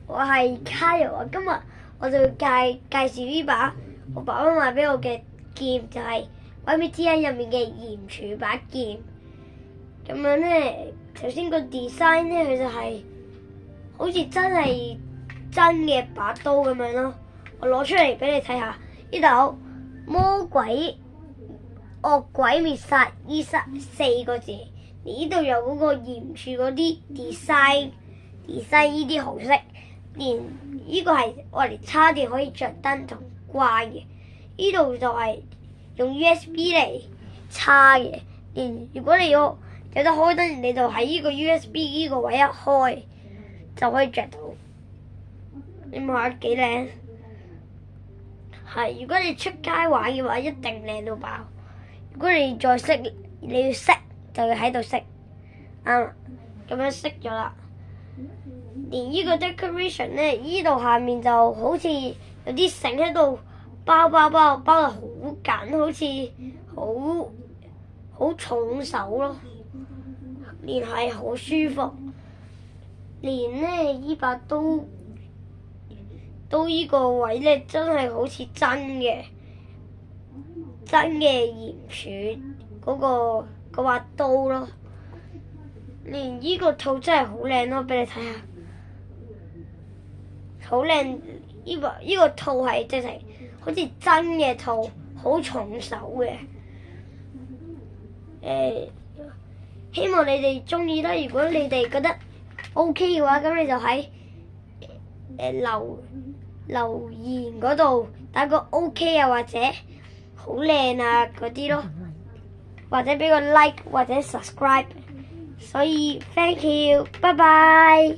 我係 Kyle 啊，今日我就介紹呢把我爸爸買俾我嘅劍，就係《鬼滅之刃》入面嘅炎柱把劍。咁樣咧，首先個 design 咧，佢就係好似真係真嘅把刀咁樣咯。我攞出嚟俾你睇下，呢度魔鬼惡鬼滅殺呢4個字，呢度有嗰個炎柱嗰啲 design 呢啲紅色。連呢個係我嚟插電可以着燈同關嘅，呢度就係用 USB 嚟插嘅。如果你有得開燈，你就喺呢個 USB 呢個位一開就可以着到。你望下幾靚？係，如果你出街玩嘅話，一定靚到爆。如果你再熄，你要熄就要喺度熄，啱，咁樣熄咗啦。連呢個 decoration 咧，呢度下面就好似有啲繩喺度包得好緊，好似好重手咯。連係好舒服，連咧呢把刀呢個位咧真係好似真嘅炎柱嗰把刀咯。連呢個套真係好靚咯，俾你睇下。好靚！呢個套係直情好似真嘅套，好重手嘅。希望你哋中意啦。如果你哋覺得 OK 嘅話，咁你就喺留言嗰度打個 OK 啊，或者好靚啊嗰啲咯，或者俾個 like 或者 subscribe。所以 thank you，拜拜。